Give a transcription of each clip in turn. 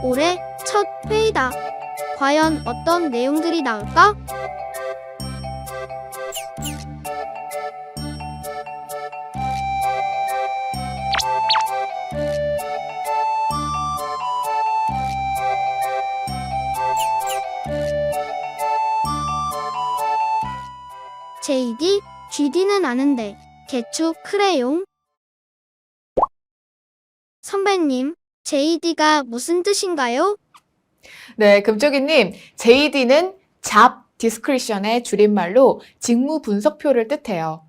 올해 첫 회의다. 과연 어떤 내용들이 나올까? JD, GD는 아는데 개추 크레용? 선배님, JD가 무슨 뜻인가요? 네, 금쪽이님, JD는 Job Description의 줄임말로 직무 분석표를 뜻해요.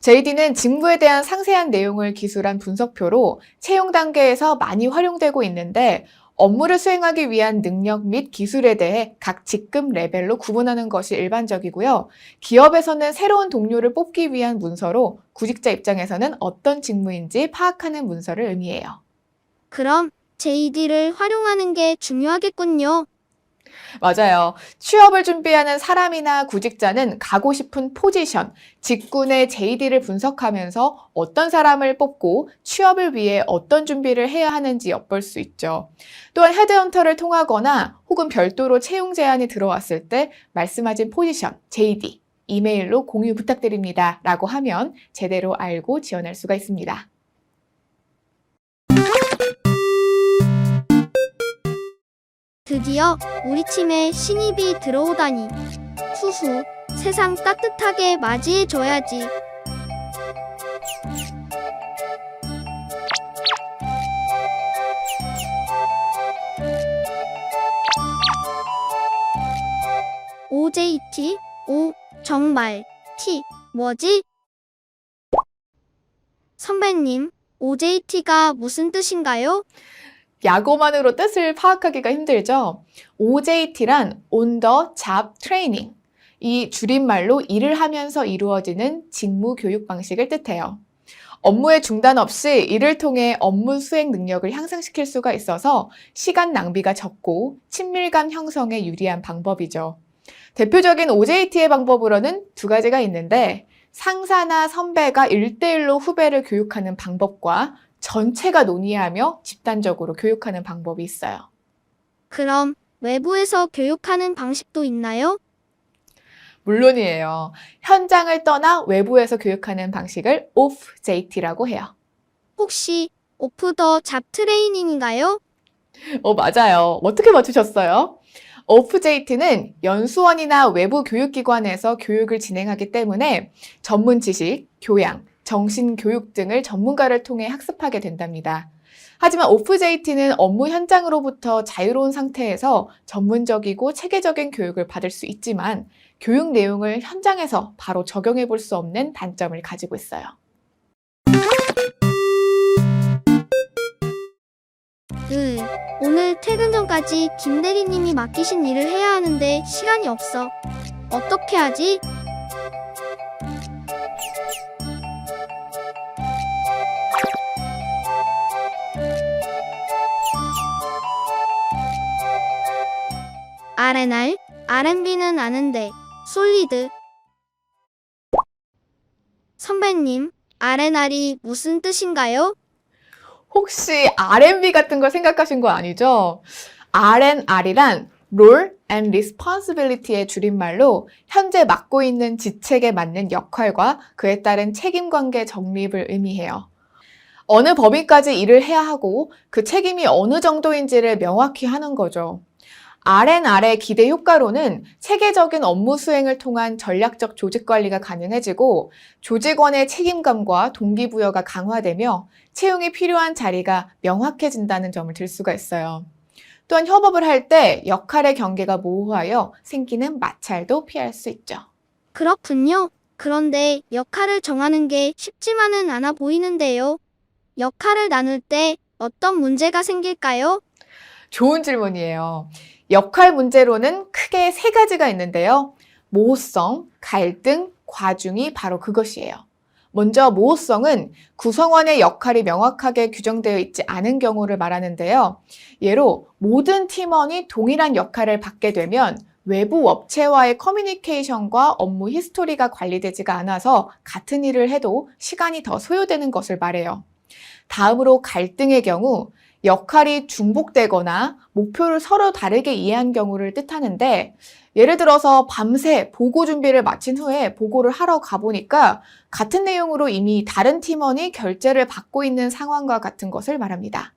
JD는 직무에 대한 상세한 내용을 기술한 분석표로 채용 단계에서 많이 활용되고 있는데 업무를 수행하기 위한 능력 및 기술에 대해 각 직급 레벨로 구분하는 것이 일반적이고요. 기업에서는 새로운 동료를 뽑기 위한 문서로 구직자 입장에서는 어떤 직무인지 파악하는 문서를 의미해요. 그럼 JD를 활용하는 게 중요하겠군요. 맞아요. 취업을 준비하는 사람이나 구직자는 가고 싶은 포지션, 직군의 JD를 분석하면서 어떤 사람을 뽑고 취업을 위해 어떤 준비를 해야 하는지 엿볼 수 있죠. 또한 헤드헌터를 통하거나 혹은 별도로 채용 제안이 들어왔을 때 말씀하신 포지션, JD, 이메일로 공유 부탁드립니다 라고 하면 제대로 알고 지원할 수가 있습니다. 드디어 우리 팀에 신입이 들어오다니. 후후, 세상 따뜻하게 맞이해줘야지. OJT? 오, 정말. T, 뭐지? 선배님, OJT가 무슨 뜻인가요? 약어만으로 뜻을 파악하기가 힘들죠. OJT란 On the Job Training. 이 줄임말로 일을 하면서 이루어지는 직무 교육 방식을 뜻해요. 업무의 중단 없이 이를 통해 업무 수행 능력을 향상시킬 수가 있어서 시간 낭비가 적고 친밀감 형성에 유리한 방법이죠. 대표적인 OJT의 방법으로는 두 가지가 있는데 상사나 선배가 1대1로 후배를 교육하는 방법과 전체가 논의하며 집단적으로 교육하는 방법이 있어요. 그럼 외부에서 교육하는 방식도 있나요? 물론이에요. 현장을 떠나 외부에서 교육하는 방식을 OFJT라고 해요. 혹시 오프 더 잡 트레이닝인가요? 맞아요. 어떻게 맞추셨어요? OFJT는 연수원이나 외부 교육기관에서 교육을 진행하기 때문에 전문 지식, 교양, 정신교육 등을 전문가를 통해 학습하게 된답니다. 하지만 OFJT는 업무 현장으로부터 자유로운 상태에서 전문적이고 체계적인 교육을 받을 수 있지만 교육 내용을 현장에서 바로 적용해 볼 수 없는 단점을 가지고 있어요. 오늘 퇴근 전까지 김 대리님이 맡기신 일을 해야 하는데 시간이 없어. 어떻게 하지? R&R, R&B는 아는데 솔리드. 선배님, R&R이 무슨 뜻인가요? 혹시 R&B 같은 걸 생각하신 거 아니죠? R&R이란 Role and Responsibility의 줄임말로 현재 맡고 있는 직책에 맞는 역할과 그에 따른 책임관계 정립을 의미해요. 어느 범위까지 일을 해야 하고 그 책임이 어느 정도인지를 명확히 하는 거죠. R&R의 기대 효과로는 체계적인 업무 수행을 통한 전략적 조직 관리가 가능해지고 조직원의 책임감과 동기부여가 강화되며 채용이 필요한 자리가 명확해진다는 점을 들 수가 있어요. 또한 협업을 할 때 역할의 경계가 모호하여 생기는 마찰도 피할 수 있죠. 그렇군요. 그런데 역할을 정하는 게 쉽지만은 않아 보이는데요. 역할을 나눌 때 어떤 문제가 생길까요? 좋은 질문이에요. 역할 문제로는 크게 세 가지가 있는데요. 모호성, 갈등, 과중이 바로 그것이에요. 먼저 모호성은 구성원의 역할이 명확하게 규정되어 있지 않은 경우를 말하는데요. 예로 모든 팀원이 동일한 역할을 받게 되면 외부 업체와의 커뮤니케이션과 업무 히스토리가 관리되지가 않아서 같은 일을 해도 시간이 더 소요되는 것을 말해요. 다음으로 갈등의 경우 역할이 중복되거나 목표를 서로 다르게 이해한 경우를 뜻하는데, 예를 들어서 밤새 보고 준비를 마친 후에 보고를 하러 가보니까 같은 내용으로 이미 다른 팀원이 결제를 받고 있는 상황과 같은 것을 말합니다.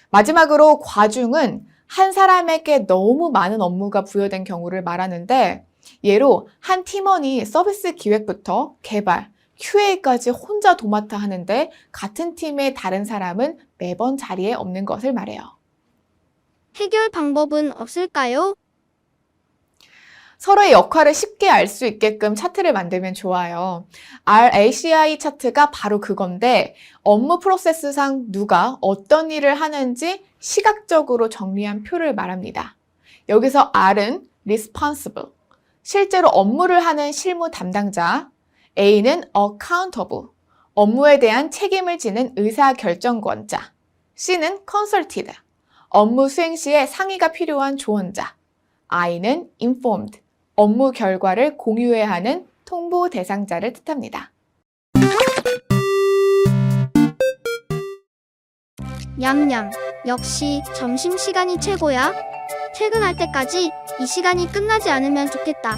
마지막으로 과중은 한 사람에게 너무 많은 업무가 부여된 경우를 말하는데, 예로 한 팀원이 서비스 기획부터 개발, QA까지 혼자 도맡아 하는데 같은 팀의 다른 사람은 매번 자리에 없는 것을 말해요. 해결 방법은 없을까요? 서로의 역할을 쉽게 알 수 있게끔 차트를 만들면 좋아요. RACI 차트가 바로 그건데, 업무 프로세스상 누가 어떤 일을 하는지 시각적으로 정리한 표를 말합니다. 여기서 R은 responsible, 실제로 업무를 하는 실무 담당자, A는 accountable, 업무에 대한 책임을 지는 의사결정권자, C는 consulted, 업무 수행 시에 상의가 필요한 조언자, I는 informed, 업무 결과를 공유해야 하는 통보 대상자를 뜻합니다. 냠냠. 역시 점심시간이 최고야. 퇴근할 때까지 이 시간이 끝나지 않으면 좋겠다.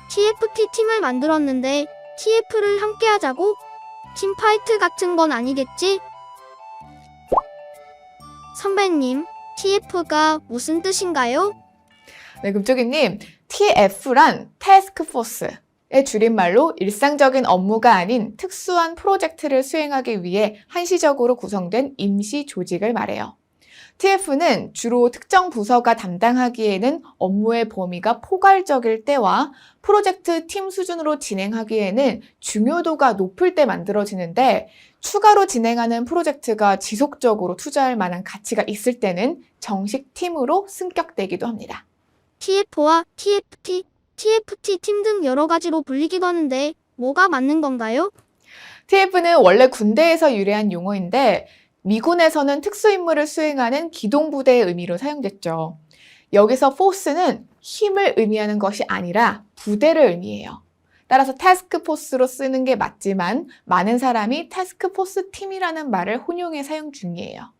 TFT 팀을 만들었는데 TF를 함께 하자고? 팀파이트 같은 건 아니겠지? 선배님, TF가 무슨 뜻인가요? 네, 금쪽이님, TF란 태스크포스의 줄임말로 일상적인 업무가 아닌 특수한 프로젝트를 수행하기 위해 한시적으로 구성된 임시 조직을 말해요. TF는 주로 특정 부서가 담당하기에는 업무의 범위가 포괄적일 때와 프로젝트 팀 수준으로 진행하기에는 중요도가 높을 때 만들어지는데, 추가로 진행하는 프로젝트가 지속적으로 투자할 만한 가치가 있을 때는 정식 팀으로 승격되기도 합니다. TF와 TFT, TFT 팀 등 여러 가지로 불리기도 하는데 뭐가 맞는 건가요? TF는 원래 군대에서 유래한 용어인데, 미군에서는 특수임무를 수행하는 기동부대의 의미로 사용됐죠. 여기서 force는 힘을 의미하는 것이 아니라 부대를 의미해요. 따라서 태스크포스로 쓰는 게 맞지만 많은 사람이 태스크포스 팀이라는 말을 혼용해 사용 중이에요.